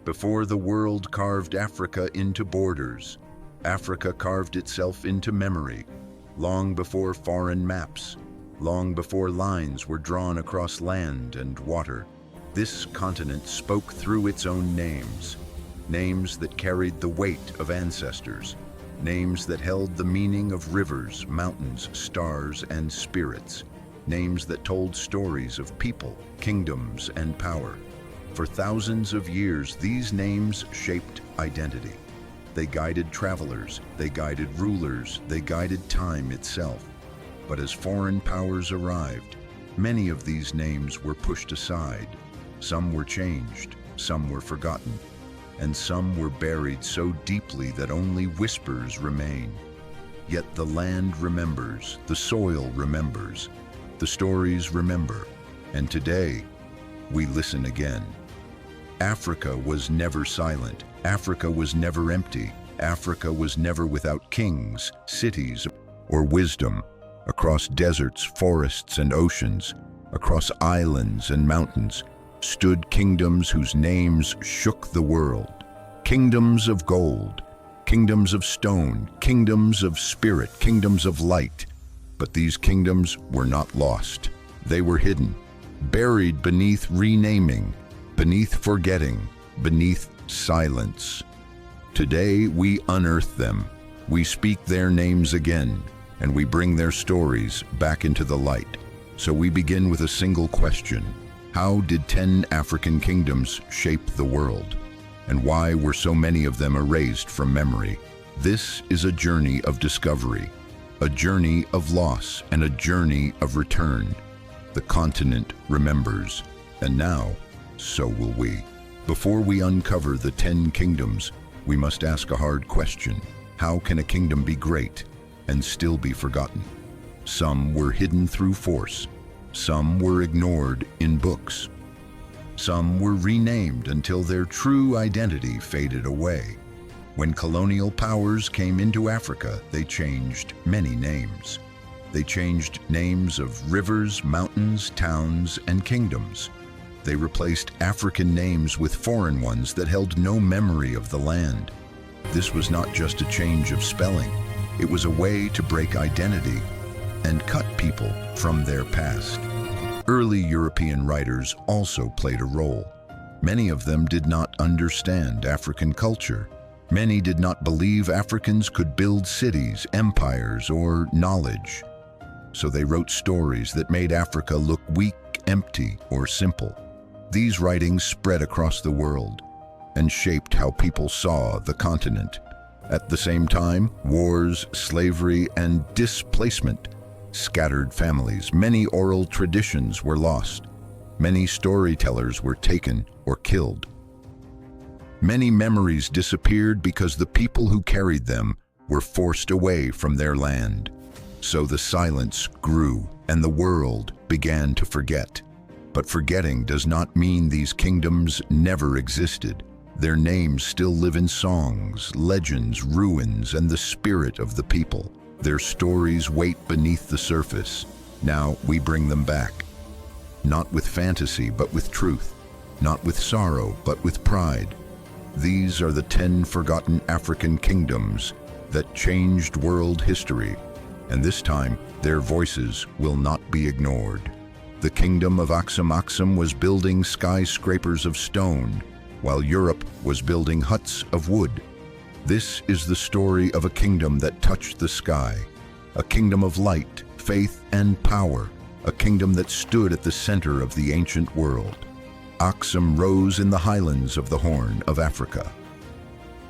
Before the world carved Africa into borders, Africa carved itself into memory, long before foreign maps, long before lines were drawn across land and water. This continent spoke through its own names, names that carried the weight of ancestors, names that held the meaning of rivers, mountains, stars, and spirits, names that told stories of people, kingdoms, and power. For thousands of years, these names shaped identity. They guided travelers, they guided rulers, they guided time itself. But as foreign powers arrived, many of these names were pushed aside. Some were changed, some were forgotten, and some were buried so deeply that only whispers remain. Yet the land remembers, the soil remembers, the stories remember, and today we listen again. Africa was never silent. Africa was never empty. Africa was never without kings, cities, or wisdom. Across deserts, forests, and oceans, across islands and mountains, stood kingdoms whose names shook the world. Kingdoms of gold, kingdoms of stone, kingdoms of spirit, kingdoms of light. But these kingdoms were not lost. They were hidden, buried beneath renaming, beneath forgetting, beneath silence. Today we unearth them. We speak their names again, and we bring their stories back into the light. So we begin with a single question. How did 10 African kingdoms shape the world? And why were so many of them erased from memory? This is a journey of discovery, a journey of loss, and a journey of return. The continent remembers, and now, so will we. Before we uncover the 10 kingdoms, we must ask a hard question. How can a kingdom be great and still be forgotten? Some were hidden through force. Some were ignored in books. Some were renamed until their true identity faded away. When colonial powers came into Africa, they changed many names. They changed names of rivers, mountains, towns, and kingdoms. They replaced African names with foreign ones that held no memory of the land. This was not just a change of spelling. It was a way to break identity and cut people from their past. Early European writers also played a role. Many of them did not understand African culture. Many did not believe Africans could build cities, empires, or knowledge. So they wrote stories that made Africa look weak, empty, or simple. These writings spread across the world and shaped how people saw the continent. At the same time, wars, slavery, and displacement scattered families. Many oral traditions were lost. Many storytellers were taken or killed. Many memories disappeared because the people who carried them were forced away from their land. So the silence grew, and the world began to forget. But forgetting does not mean these kingdoms never existed. Their names still live in songs, legends, ruins, and the spirit of the people. Their stories wait beneath the surface. Now we bring them back. Not with fantasy, but with truth. Not with sorrow, but with pride. These are the 10 forgotten African kingdoms that changed world history. And this time, their voices will not be ignored. The kingdom of Aksum was building skyscrapers of stone, while Europe was building huts of wood. This is the story of a kingdom that touched the sky, a kingdom of light, faith, and power, a kingdom that stood at the center of the ancient world. Aksum rose in the highlands of the Horn of Africa.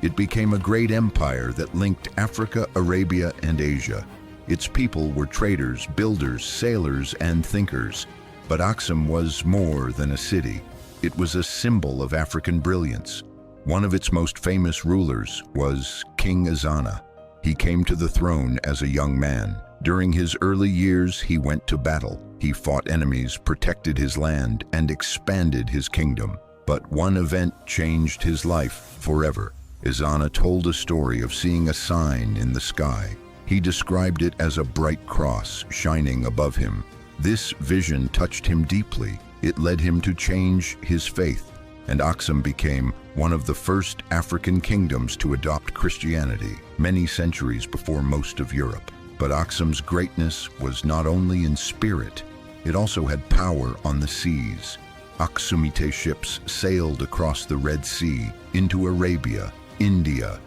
It became a great empire that linked Africa, Arabia, and Asia. Its people were traders, builders, sailors, and thinkers. But Aksum was more than a city. It was a symbol of African brilliance. One of its most famous rulers was King Ezana. He came to the throne as a young man. During his early years, he went to battle. He fought enemies, protected his land, and expanded his kingdom. But one event changed his life forever. Ezana told a story of seeing a sign in the sky. He described it as a bright cross shining above him. This vision touched him deeply. It led him to change his faith. and Aksum became one of the first African kingdoms to adopt Christianity many centuries before most of Europe. But Aksum's greatness was not only in spirit, it also had power on the seas. Aksumite ships sailed across the Red Sea into Arabia, India,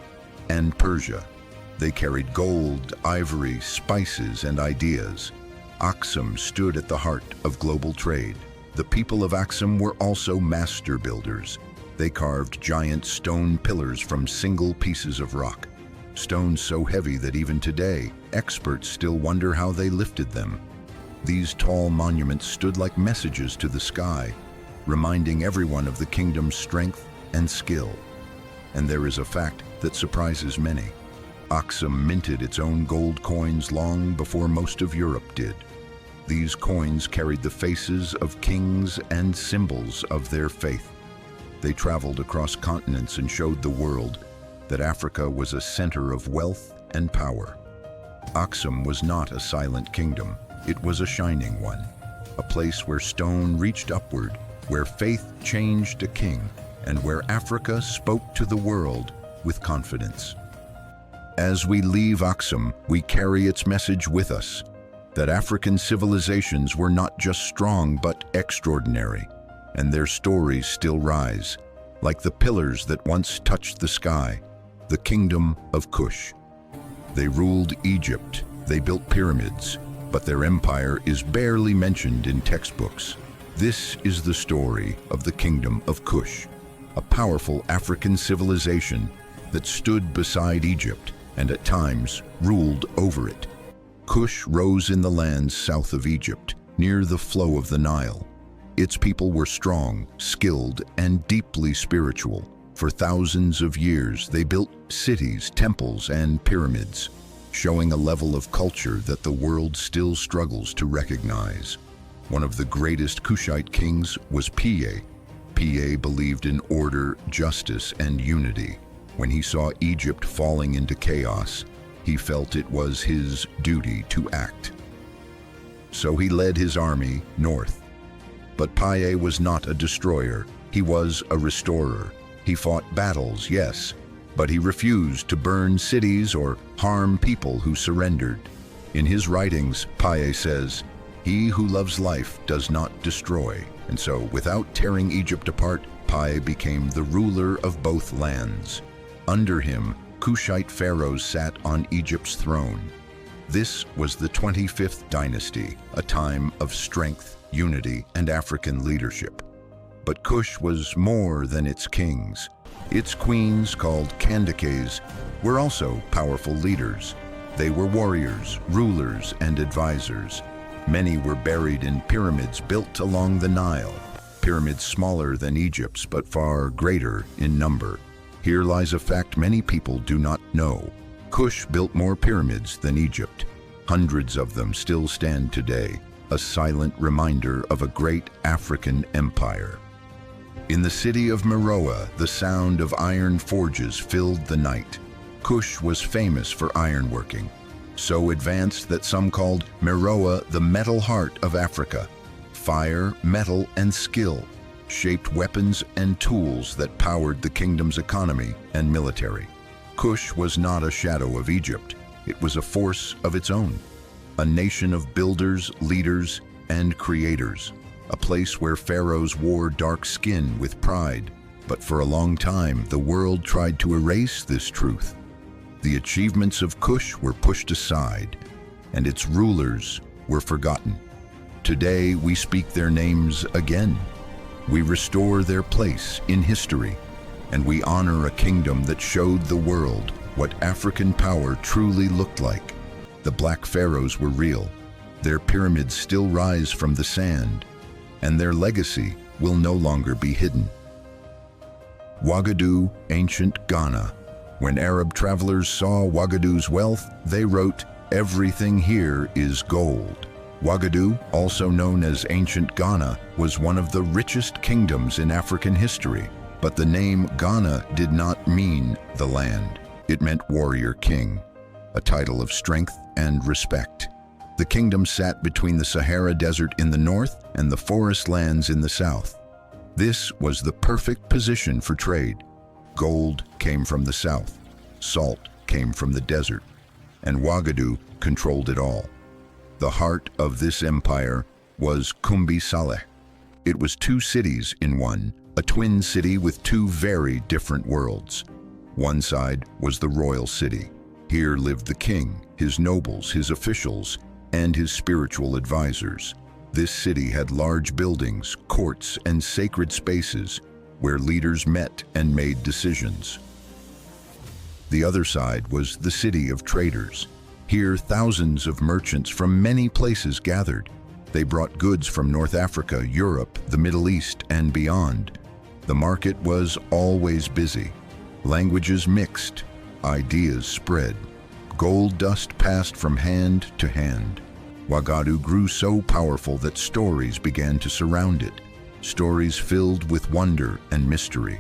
and Persia. They carried gold, ivory, spices, and ideas. Aksum stood at the heart of global trade. The people of Aksum were also master builders. They carved giant stone pillars from single pieces of rock, stones so heavy that even today, experts still wonder how they lifted them. These tall monuments stood like messages to the sky, reminding everyone of the kingdom's strength and skill. And there is a fact that surprises many. Aksum minted its own gold coins long before most of Europe did. These coins carried the faces of kings and symbols of their faith. They traveled across continents and showed the world that Africa was a center of wealth and power. Aksum was not a silent kingdom, it was a shining one, a place where stone reached upward, where faith changed a king, and where Africa spoke to the world with confidence. As we leave Aksum, we carry its message with us, that African civilizations were not just strong but extraordinary, and their stories still rise, like the pillars that once touched the sky, the kingdom of Kush. They ruled Egypt, they built pyramids, but their empire is barely mentioned in textbooks. This is the story of the kingdom of Kush, a powerful African civilization that stood beside Egypt and at times ruled over it. Kush rose in the lands south of Egypt, near the flow of the Nile. Its people were strong, skilled, and deeply spiritual. For thousands of years, they built cities, temples, and pyramids, showing a level of culture that the world still struggles to recognize. One of the greatest Kushite kings was Piye. Piye believed in order, justice, and unity. When he saw Egypt falling into chaos, he felt it was his duty to act. So he led his army north. But Piye was not a destroyer, he was a restorer. He fought battles, yes, but he refused to burn cities or harm people who surrendered. In his writings, Piye says, "He who loves life does not destroy." And so, without tearing Egypt apart, Piye became the ruler of both lands. Under him, Kushite pharaohs sat on Egypt's throne. This was the 25th dynasty, a time of strength, unity, and African leadership. But Kush was more than its kings. Its queens, called Kandakes, were also powerful leaders. They were warriors, rulers, and advisors. Many were buried in pyramids built along the Nile, pyramids smaller than Egypt's but far greater in number. Here lies a fact many people do not know. Kush built more pyramids than Egypt. Hundreds of them still stand today, a silent reminder of a great African empire. In the city of Meroe, the sound of iron forges filled the night. Kush was famous for ironworking, so advanced that some called Meroe the metal heart of Africa. Fire, metal, and skill shaped weapons and tools that powered the kingdom's economy and military. Kush was not a shadow of Egypt, it was a force of its own. A nation of builders, leaders, and creators. A place where pharaohs wore dark skin with pride. But for a long time, the world tried to erase this truth. The achievements of Kush were pushed aside, and its rulers were forgotten. Today, we speak their names again. We restore their place in history, and we honor a kingdom that showed the world what African power truly looked like. The Black Pharaohs were real. Their pyramids still rise from the sand, and their legacy will no longer be hidden. Wagadu, ancient Ghana. When Arab travelers saw Wagadu's wealth, they wrote, "Everything here is gold." Wagadu, also known as ancient Ghana, was one of the richest kingdoms in African history. But the name Ghana did not mean the land. It meant warrior king, a title of strength and respect. The kingdom sat between the Sahara Desert in the north and the forest lands in the south. This was the perfect position for trade. Gold came from the south, salt came from the desert, and Wagadu controlled it all. The heart of this empire was Kumbi Saleh. It was two cities in one, a twin city with two very different worlds. One side was the royal city. Here lived the king, his nobles, his officials, and his spiritual advisors. This city had large buildings, courts, and sacred spaces where leaders met and made decisions. The other side was the city of traders. Here, thousands of merchants from many places gathered. They brought goods from North Africa, Europe, the Middle East, and beyond. The market was always busy. Languages mixed, ideas spread. Gold dust passed from hand to hand. Wagadu grew so powerful that stories began to surround it. Stories filled with wonder and mystery.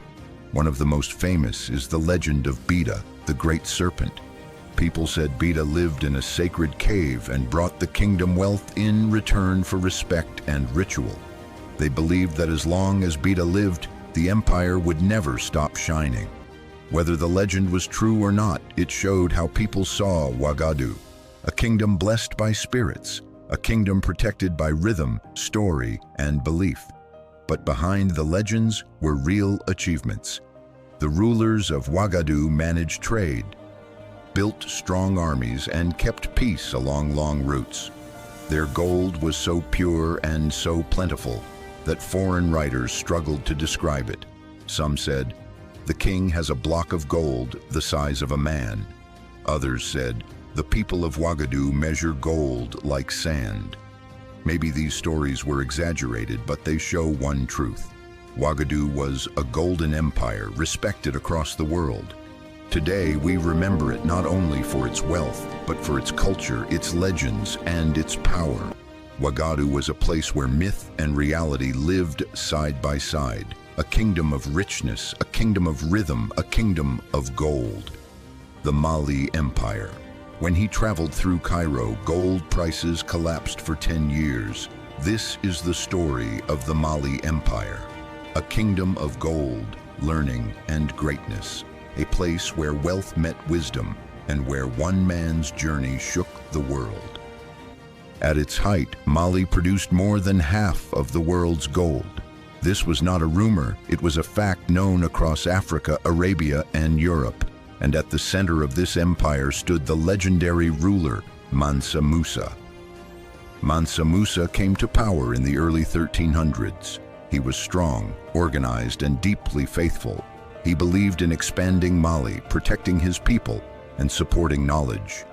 One of the most famous is the legend of Bida, the great serpent. People said Bida lived in a sacred cave and brought the kingdom wealth in return for respect and ritual. They believed that as long as Bida lived, the empire would never stop shining. Whether the legend was true or not, it showed how people saw Wagadu, a kingdom blessed by spirits, a kingdom protected by rhythm, story, and belief. But behind the legends were real achievements. The rulers of Wagadu managed trade, built strong armies, and kept peace along long routes. Their gold was so pure and so plentiful that foreign writers struggled to describe it. Some said, "The king has a block of gold the size of a man." Others said, "The people of Wagadu measure gold like sand." Maybe these stories were exaggerated, but they show one truth. Wagadu was a golden empire respected across the world. Today, we remember it not only for its wealth, but for its culture, its legends, and its power. Wagadu was a place where myth and reality lived side by side. A kingdom of richness, a kingdom of rhythm, a kingdom of gold. The Mali Empire. When he traveled through Cairo, gold prices collapsed for 10 years. This is the story of the Mali Empire. A kingdom of gold, learning, and greatness. A place where wealth met wisdom and where one man's journey shook the world. At its height, Mali produced more than half of the world's gold. This was not a rumor, it was a fact known across Africa, Arabia, and Europe. And at the center of this empire stood the legendary ruler, Mansa Musa. Mansa Musa came to power in the early 1300s. He was strong, organized, and deeply faithful. He believed in expanding Mali, protecting his people, and supporting knowledge.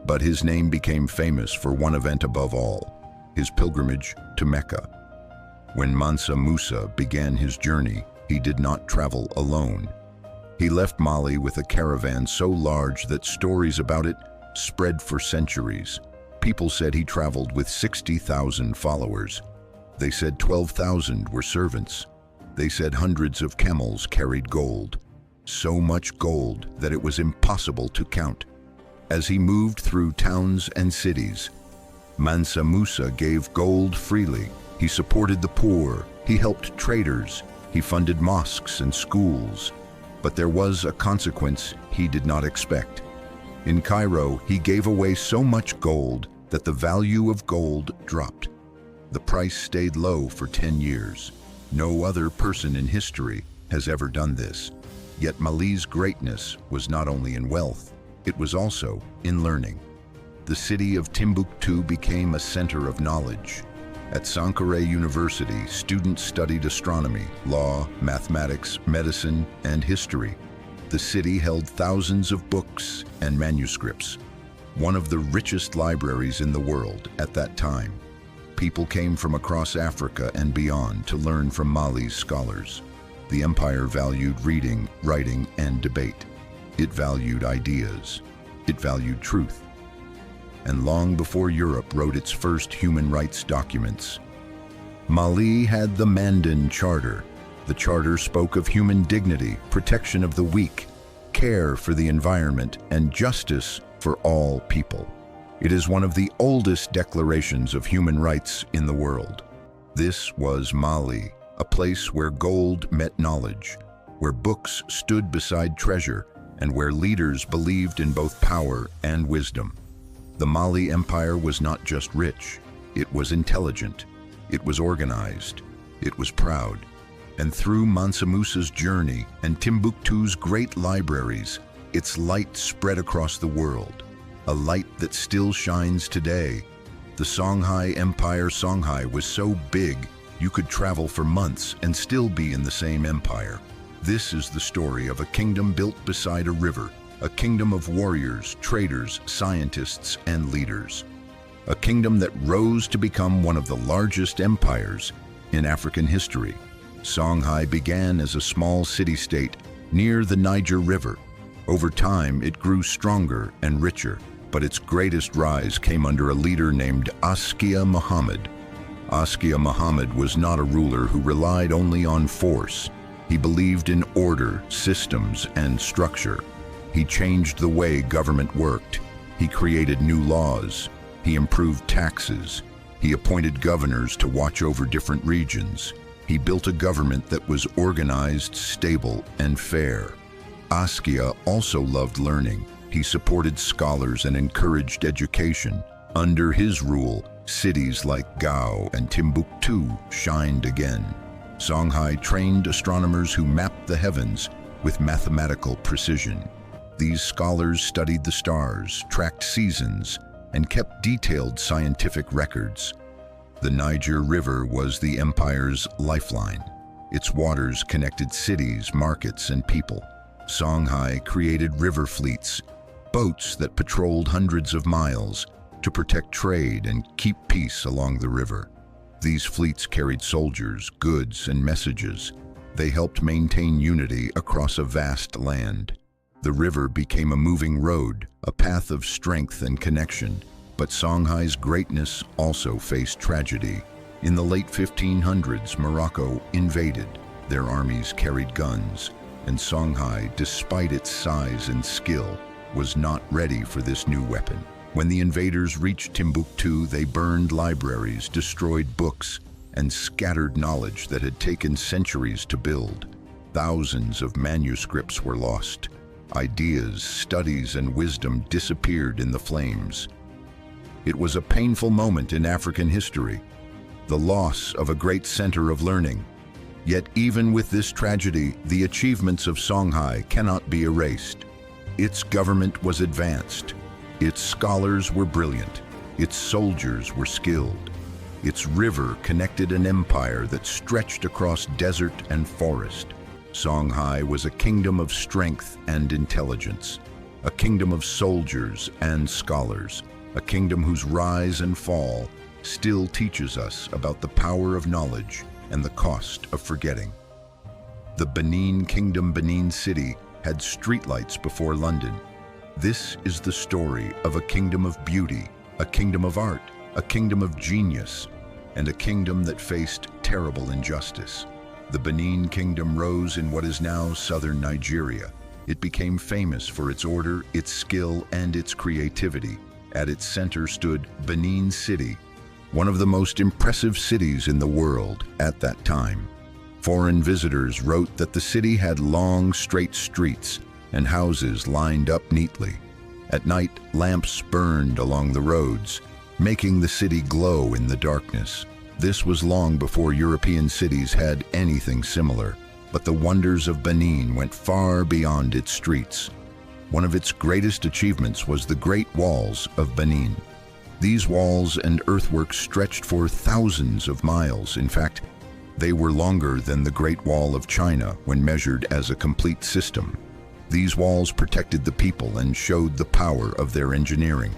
But his name became famous for one event above all, his pilgrimage to Mecca. When Mansa Musa began his journey, he did not travel alone. He left Mali with a caravan so large that stories about it spread for centuries. People said he traveled with 60,000 followers. They said 12,000 were servants. They said hundreds of camels carried gold. So much gold that it was impossible to count. As he moved through towns and cities, Mansa Musa gave gold freely. He supported the poor, he helped traders, he funded mosques and schools. But there was a consequence he did not expect. In Cairo, he gave away so much gold that the value of gold dropped. The price stayed low for 10 years. No other person in history has ever done this. Yet Mali's greatness was not only in wealth, it was also in learning. The city of Timbuktu became a center of knowledge. At Songhai University, students studied astronomy, law, mathematics, medicine, and history. The city held thousands of books and manuscripts, one of the richest libraries in the world at that time. People came from across Africa and beyond to learn from Mali's scholars. The empire valued reading, writing, and debate. It valued ideas. It valued truth. And long before Europe wrote its first human rights documents, Mali had the Mandan Charter. The charter spoke of human dignity, protection of the weak, care for the environment, and justice for all people. It is one of the oldest declarations of human rights in the world. This was Mali, a place where gold met knowledge, where books stood beside treasure, and where leaders believed in both power and wisdom. The Mali Empire was not just rich, it was intelligent, it was organized, it was proud. And through Mansa Musa's journey and Timbuktu's great libraries, its light spread across the world, a light that still shines today. The Songhai Empire Songhai was so big you could travel for months and still be in the same empire. This is the story of a kingdom built beside a river, a kingdom of warriors, traders, scientists, and leaders. A kingdom that rose to become one of the largest empires in African history. Songhai began as a small city-state near the Niger River. Over time, it grew stronger and richer, but its greatest rise came under a leader named Askia Muhammad. Askia Muhammad was not a ruler who relied only on force. He believed in order, systems, and structure. He changed the way government worked. He created new laws. He improved taxes. He appointed governors to watch over different regions. He built a government that was organized, stable, and fair. Askia also loved learning. He supported scholars and encouraged education. Under his rule, cities like Gao and Timbuktu shined again. Songhai trained astronomers who mapped the heavens with mathematical precision. These scholars studied the stars, tracked seasons, and kept detailed scientific records. The Niger River was the empire's lifeline. Its waters connected cities, markets, and people. Songhai created river fleets, boats that patrolled hundreds of miles to protect trade and keep peace along the river. These fleets carried soldiers, goods, and messages. They helped maintain unity across a vast land. The river became a moving road, a path of strength and connection. But Songhai's greatness also faced tragedy. In the late 1500s, Morocco invaded. Their armies carried guns, and Songhai, despite its size and skill, was not ready for this new weapon. When the invaders reached Timbuktu, they burned libraries, destroyed books, and scattered knowledge that had taken centuries to build. Thousands of manuscripts were lost. Ideas, studies, and wisdom disappeared in the flames. It was a painful moment in African history, the loss of a great center of learning. Yet even with this tragedy, the achievements of Songhai cannot be erased. Its government was advanced. Its scholars were brilliant. Its soldiers were skilled. Its river connected an empire that stretched across desert and forest. Songhai was a kingdom of strength and intelligence, a kingdom of soldiers and scholars, a kingdom whose rise and fall still teaches us about the power of knowledge and the cost of forgetting. The Benin Kingdom, Benin City, had streetlights before London. This is the story of a kingdom of beauty, a kingdom of art, a kingdom of genius, and a kingdom that faced terrible injustice. The Benin Kingdom rose in what is now southern Nigeria. It became famous for its order, its skill, and its creativity. At its center stood Benin City, one of the most impressive cities in the world at that time. Foreign visitors wrote that the city had long, straight streets and houses lined up neatly. At night, lamps burned along the roads, making the city glow in the darkness. This was long before European cities had anything similar, but the wonders of Benin went far beyond its streets. One of its greatest achievements was the Great Walls of Benin. These walls and earthworks stretched for thousands of miles. In fact, they were longer than the Great Wall of China when measured as a complete system. These walls protected the people and showed the power of their engineering.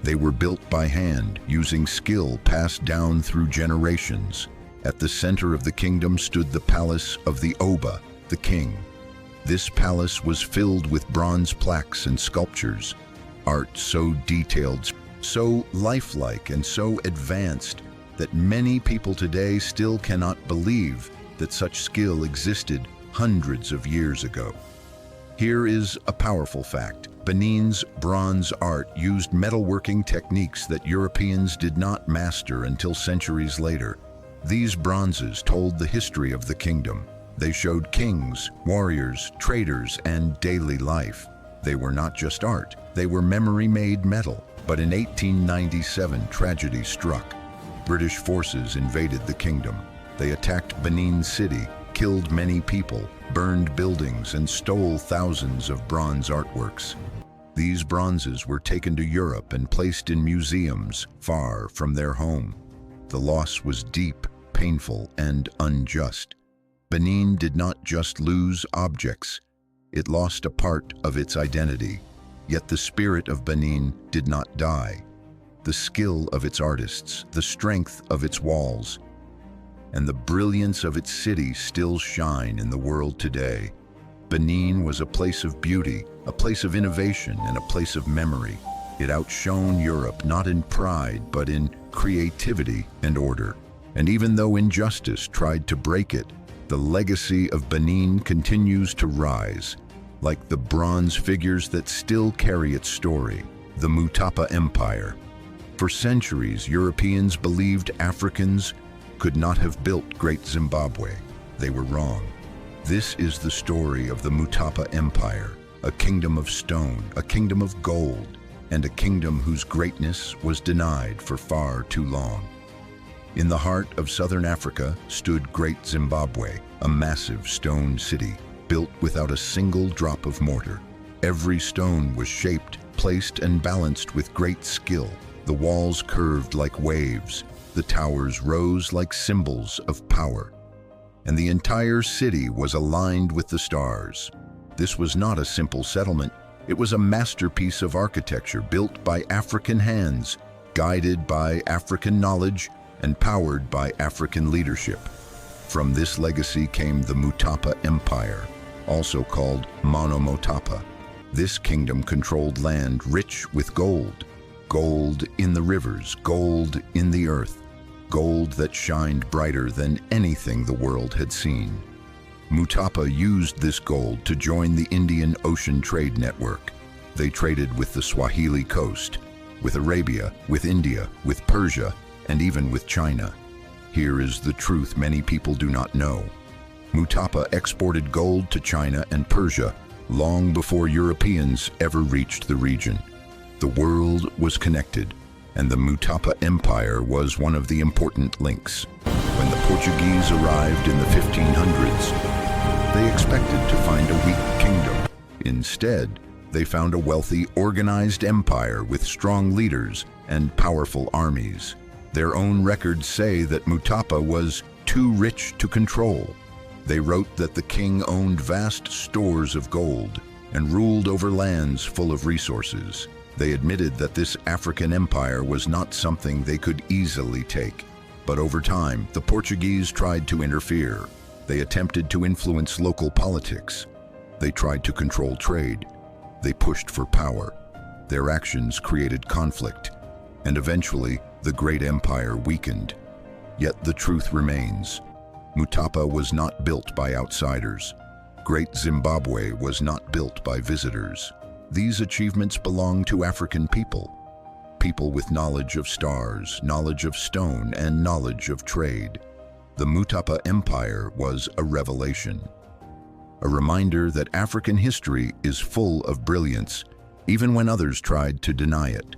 They were built by hand, using skill passed down through generations. At the center of the kingdom stood the palace of the Oba, the king. This palace was filled with bronze plaques and sculptures, art so detailed, so lifelike, and so advanced that many people today still cannot believe that such skill existed hundreds of years ago. Here is a powerful fact. Benin's bronze art used metalworking techniques that Europeans did not master until centuries later. These bronzes told the history of the kingdom. They showed kings, warriors, traders, and daily life. They were not just art, they were memory-made metal. But in 1897, tragedy struck. British forces invaded the kingdom. They attacked Benin City, killed many people, burned buildings, and stole thousands of bronze artworks. These bronzes were taken to Europe and placed in museums far from their home. The loss was deep, painful, and unjust. Benin did not just lose objects, it lost a part of its identity. Yet the spirit of Benin did not die. The skill of its artists, the strength of its walls, and the brilliance of its city still shine in the world today. Benin was a place of beauty, a place of innovation, and a place of memory. It outshone Europe not in pride, but in creativity and order. And even though injustice tried to break it, the legacy of Benin continues to rise, like the bronze figures that still carry its story, the Mutapa Empire. For centuries, Europeans believed Africans could not have built Great Zimbabwe. They were wrong. This is the story of the Mutapa Empire, a kingdom of stone, a kingdom of gold, and a kingdom whose greatness was denied for far too long. In the heart of southern Africa stood Great Zimbabwe, a massive stone city, built without a single drop of mortar. Every stone was shaped, placed, and balanced with great skill. The walls curved like waves, the towers rose like symbols of power, and the entire city was aligned with the stars. This was not a simple settlement. It was a masterpiece of architecture built by African hands, guided by African knowledge, and powered by African leadership. From this legacy came the Mutapa Empire, also called Monomotapa. This kingdom controlled land rich with gold. Gold in the rivers, gold in the earth, gold that shined brighter than anything the world had seen. Mutapa used this gold to join the Indian Ocean trade network. They traded with the Swahili coast, with Arabia, with India, with Persia, and even with China. Here is the truth many people do not know. Mutapa exported gold to China and Persia long before Europeans ever reached the region. The world was connected, and the Mutapa Empire was one of the important links. When the Portuguese arrived in the 1500s, they expected to find a weak kingdom. Instead, they found a wealthy, organized empire with strong leaders and powerful armies. Their own records say that Mutapa was too rich to control. They wrote that the king owned vast stores of gold and ruled over lands full of resources. They admitted that this African empire was not something they could easily take. But over time, the Portuguese tried to interfere. They attempted to influence local politics. They tried to control trade. They pushed for power. Their actions created conflict, and eventually, the great empire weakened. Yet the truth remains. Mutapa was not built by outsiders. Great Zimbabwe was not built by visitors. These achievements belong to African people. People with knowledge of stars, knowledge of stone, and knowledge of trade. The Mutapa Empire was a revelation. A reminder that African history is full of brilliance, even when others tried to deny it.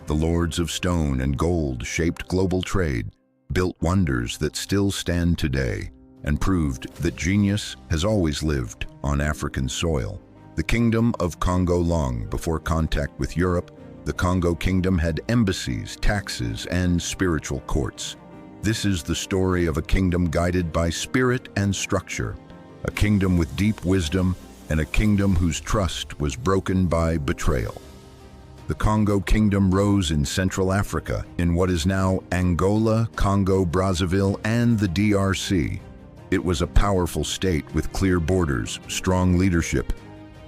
The lords of stone and gold shaped global trade, built wonders that still stand today, and proved that genius has always lived on African soil. The Kingdom of Congo. Long before contact with Europe, the Congo Kingdom had embassies, taxes, and spiritual courts. This is the story of a kingdom guided by spirit and structure, a kingdom with deep wisdom, and a kingdom whose trust was broken by betrayal. The Congo Kingdom rose in Central Africa, in what is now Angola, Congo, Brazzaville, and the DRC. It was a powerful state with clear borders, strong leadership,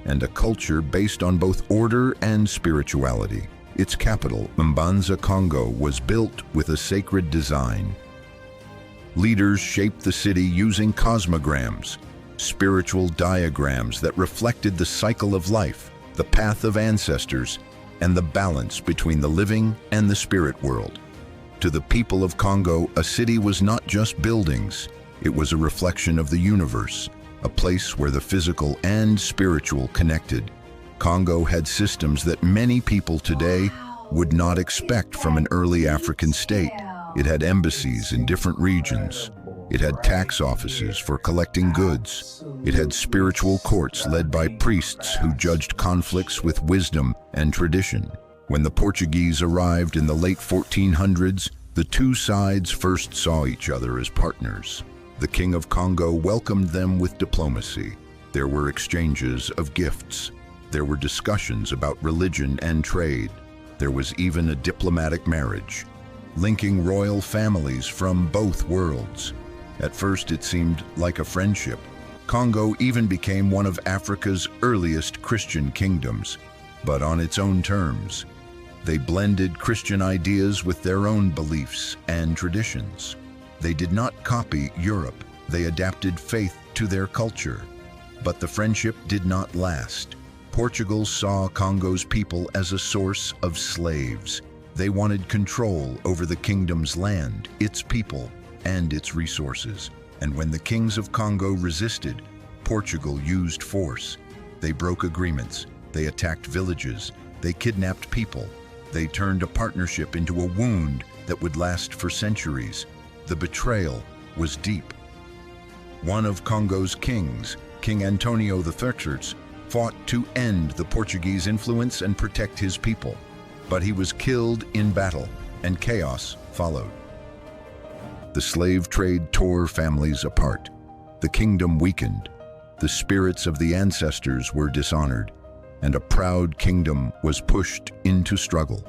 and a culture based on both order and spirituality. Its capital, Mbanza, Congo, was built with a sacred design. Leaders shaped the city using cosmograms, spiritual diagrams that reflected the cycle of life, the path of ancestors, and the balance between the living and the spirit world. To the people of Congo, a city was not just buildings. It was a reflection of the universe, a place where the physical and spiritual connected. Congo had systems that many people today would not expect from an early African state. It had embassies in different regions. It had tax offices for collecting goods. It had spiritual courts led by priests who judged conflicts with wisdom and tradition. When the Portuguese arrived in the late 1400s, the two sides first saw each other as partners. The King of Congo welcomed them with diplomacy. There were exchanges of gifts. There were discussions about religion and trade. There was even a diplomatic marriage, linking royal families from both worlds. At first it seemed like a friendship. Congo even became one of Africa's earliest Christian kingdoms, but on its own terms. They blended Christian ideas with their own beliefs and traditions. They did not copy Europe. They adapted faith to their culture. But the friendship did not last. Portugal saw Congo's people as a source of slaves. They wanted control over the kingdom's land, its people, and its resources. And when the kings of Congo resisted, Portugal used force. They broke agreements. They attacked villages. They kidnapped people. They turned a partnership into a wound that would last for centuries. The betrayal was deep. One of Congo's kings, King Antonio III, fought to end the Portuguese influence and protect his people. But he was killed in battle, and chaos followed. The slave trade tore families apart. The kingdom weakened. The spirits of the ancestors were dishonored, and a proud kingdom was pushed into struggle.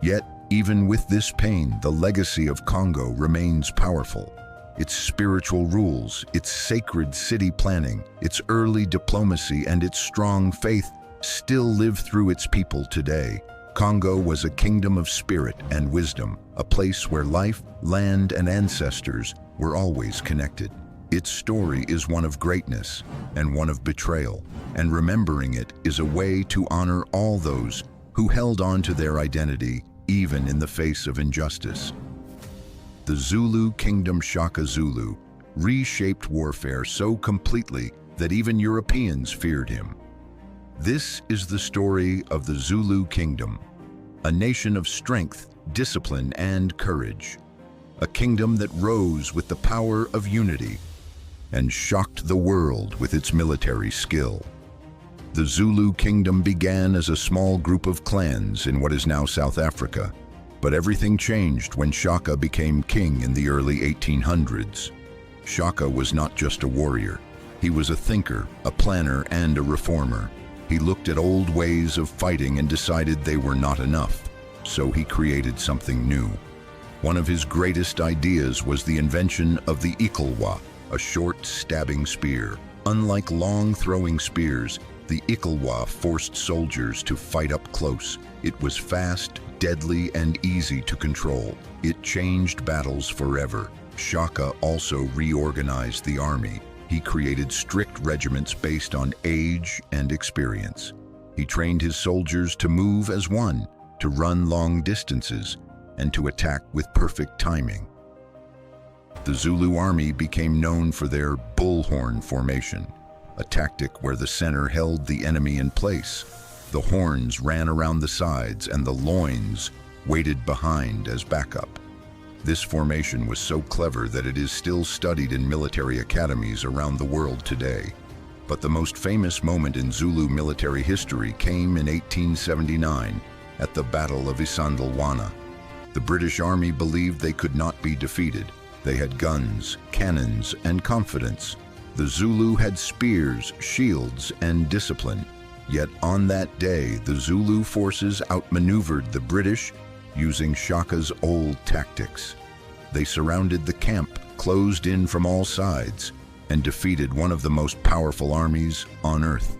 Yet, even with this pain, the legacy of Congo remains powerful. Its spiritual rules, its sacred city planning, its early diplomacy, and its strong faith still live through its people today. Congo was a kingdom of spirit and wisdom, a place where life, land, and ancestors were always connected. Its story is one of greatness and one of betrayal, and remembering it is a way to honor all those who held on to their identity even in the face of injustice. The Zulu kingdom Shaka Zulu reshaped warfare so completely that even Europeans feared him. This is the story of the Zulu kingdom, a nation of strength, discipline, and courage. A kingdom that rose with the power of unity and shocked the world with its military skill. The Zulu kingdom began as a small group of clans in what is now South Africa, but everything changed when Shaka became king in the early 1800s. Shaka was not just a warrior. He was a thinker, a planner, and a reformer. He looked at old ways of fighting and decided they were not enough, so he created something new. One of his greatest ideas was the invention of the Ikalwa, a short stabbing spear. Unlike long throwing spears, the Ikalwa forced soldiers to fight up close. It was fast, deadly, and easy to control. It changed battles forever. Shaka also reorganized the army. He created strict regiments based on age and experience. He trained his soldiers to move as one, to run long distances, and to attack with perfect timing. The Zulu army became known for their bullhorn formation, a tactic where the center held the enemy in place. The horns ran around the sides and the loins waited behind as backup. This formation was so clever that it is still studied in military academies around the world today. But the most famous moment in Zulu military history came in 1879 at the Battle of Isandlwana. The British Army believed they could not be defeated. They had guns, cannons, and confidence. The Zulu had spears, shields, and discipline. Yet on that day, the Zulu forces outmaneuvered the British using Shaka's old tactics. They surrounded the camp, closed in from all sides, and defeated one of the most powerful armies on earth.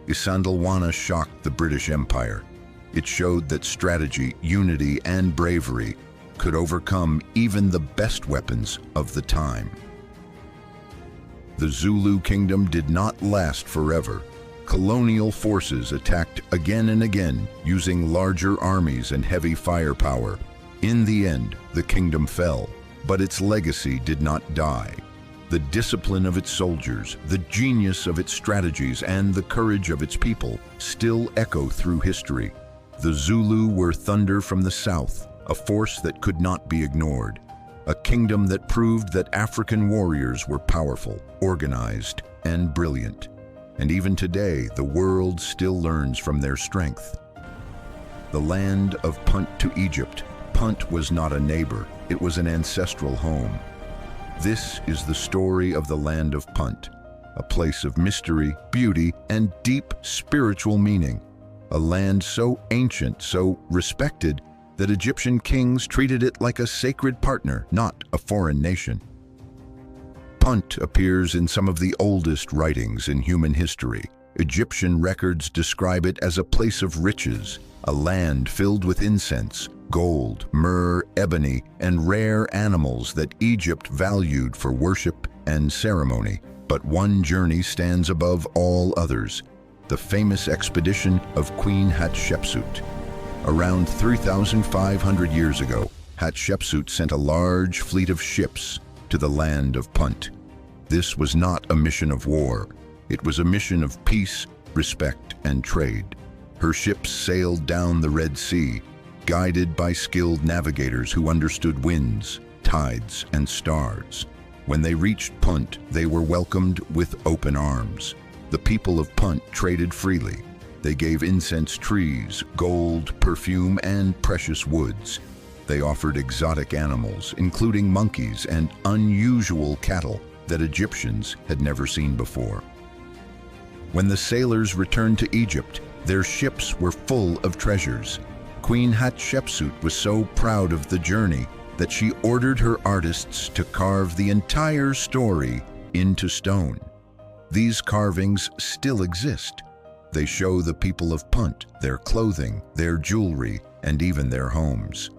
Isandlwana shocked the British Empire. It showed that strategy, unity, and bravery could overcome even the best weapons of the time. The Zulu kingdom did not last forever. Colonial forces attacked again and again, using larger armies and heavy firepower. In the end, the kingdom fell, but its legacy did not die. The discipline of its soldiers, the genius of its strategies, and the courage of its people still echo through history. The Zulu were thunder from the south, a force that could not be ignored. A kingdom that proved that African warriors were powerful, organized, and brilliant. And even today, the world still learns from their strength. The land of Punt to Egypt. Punt was not a neighbor, it was an ancestral home. This is the story of the land of Punt, a place of mystery, beauty, and deep spiritual meaning. A land so ancient, so respected, that Egyptian kings treated it like a sacred partner, not a foreign nation. Punt appears in some of the oldest writings in human history. Egyptian records describe it as a place of riches, a land filled with incense, gold, myrrh, ebony, and rare animals that Egypt valued for worship and ceremony. But one journey stands above all others, the famous expedition of Queen Hatshepsut. Around 3,500 years ago, Hatshepsut sent a large fleet of ships to the land of Punt. This was not a mission of war. It was a mission of peace, respect, and trade. Her ships sailed down the Red Sea, guided by skilled navigators who understood winds, tides, and stars. When they reached Punt, they were welcomed with open arms. The people of Punt traded freely. They gave incense trees, gold, perfume, and precious woods. They offered exotic animals, including monkeys and unusual cattle that Egyptians had never seen before. When the sailors returned to Egypt, their ships were full of treasures. Queen Hatshepsut was so proud of the journey that she ordered her artists to carve the entire story into stone. These carvings still exist. They show the people of Punt, their clothing, their jewelry, and even their homes.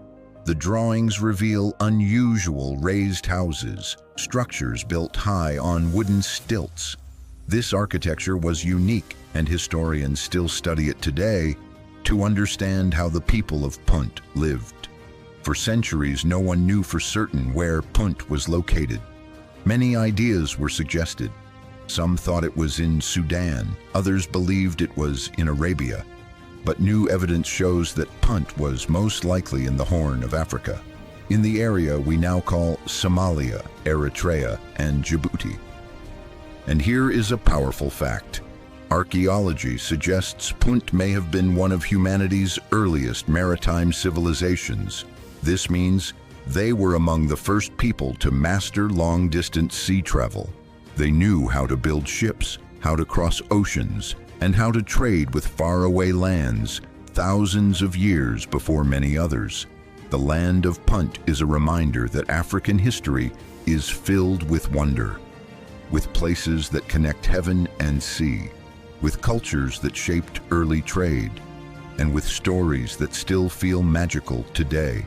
The drawings reveal unusual raised houses, structures built high on wooden stilts. This architecture was unique, and historians still study it today to understand how the people of Punt lived. For centuries, no one knew for certain where Punt was located. Many ideas were suggested. Some thought it was in Sudan, others believed it was in Arabia. But new evidence shows that Punt was most likely in the Horn of Africa, in the area we now call Somalia, Eritrea, and Djibouti. And here is a powerful fact. Archaeology suggests Punt may have been one of humanity's earliest maritime civilizations. This means they were among the first people to master long-distance sea travel. They knew how to build ships, how to cross oceans, and how to trade with faraway lands thousands of years before many others. The land of Punt is a reminder that African history is filled with wonder, with places that connect heaven and sea, with cultures that shaped early trade, and with stories that still feel magical today.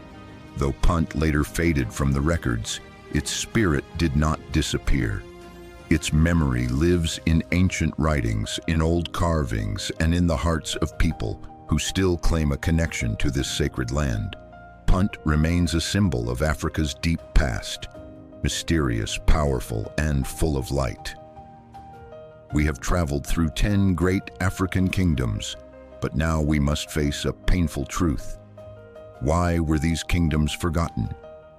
Though Punt later faded from the records, its spirit did not disappear. Its memory lives in ancient writings, in old carvings, and in the hearts of people who still claim a connection to this sacred land. Punt remains a symbol of Africa's deep past, mysterious, powerful, and full of light. We have traveled through 10 great African kingdoms, but now we must face a painful truth. Why were these kingdoms forgotten?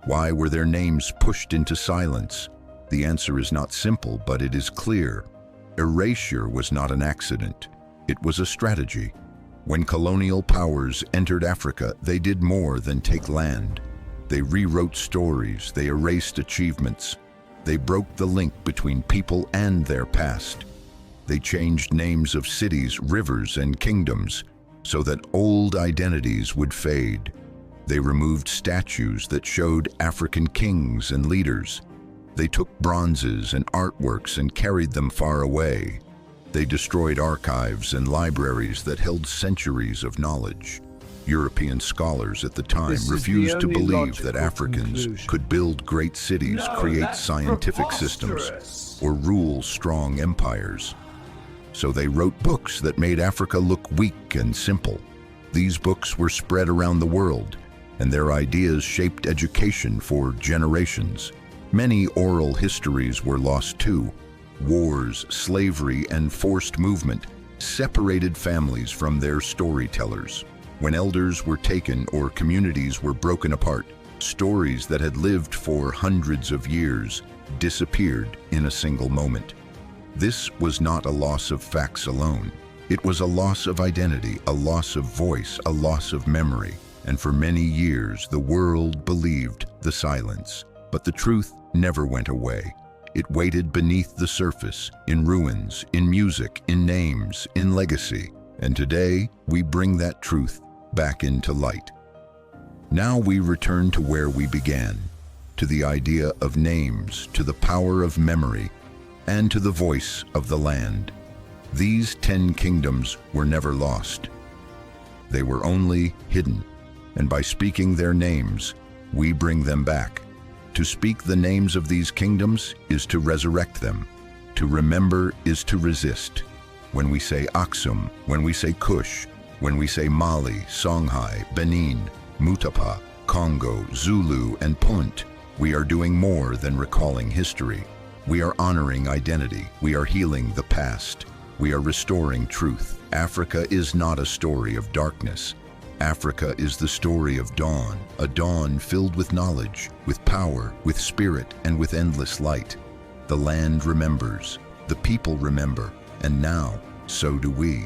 Why were their names pushed into silence? The answer is not simple, but it is clear. Erasure was not an accident. It was a strategy. When colonial powers entered Africa, they did more than take land. They rewrote stories, they erased achievements. They broke the link between people and their past. They changed names of cities, rivers, and kingdoms so that old identities would fade. They removed statues that showed African kings and leaders. They took bronzes and artworks and carried them far away. They destroyed archives and libraries that held centuries of knowledge. European scholars at the time refused to believe that Africans could build great cities, create scientific systems, or rule strong empires. So they wrote books that made Africa look weak and simple. These books were spread around the world, and their ideas shaped education for generations. Many oral histories were lost too. Wars, slavery, and forced movement separated families from their storytellers. When elders were taken or communities were broken apart, stories that had lived for hundreds of years disappeared in a single moment. This was not a loss of facts alone. It was a loss of identity, a loss of voice, a loss of memory. And for many years, the world believed the silence. But the truth never went away. It waited beneath the surface, in ruins, in music, in names, in legacy. And today, we bring that truth back into light. Now we return to where we began, to the idea of names, to the power of memory, and to the voice of the land. These 10 kingdoms were never lost. They were only hidden, and by speaking their names, we bring them back. To speak the names of these kingdoms is to resurrect them. To remember is to resist. When we say Aksum, when we say Kush, when we say Mali, Songhai, Benin, Mutapa, Congo, Zulu, and Punt, we are doing more than recalling history. We are honoring identity. We are healing the past. We are restoring truth. Africa is not a story of darkness. Africa is the story of dawn, a dawn filled with knowledge, with power, with spirit, and with endless light. The land remembers, the people remember, and now, so do we.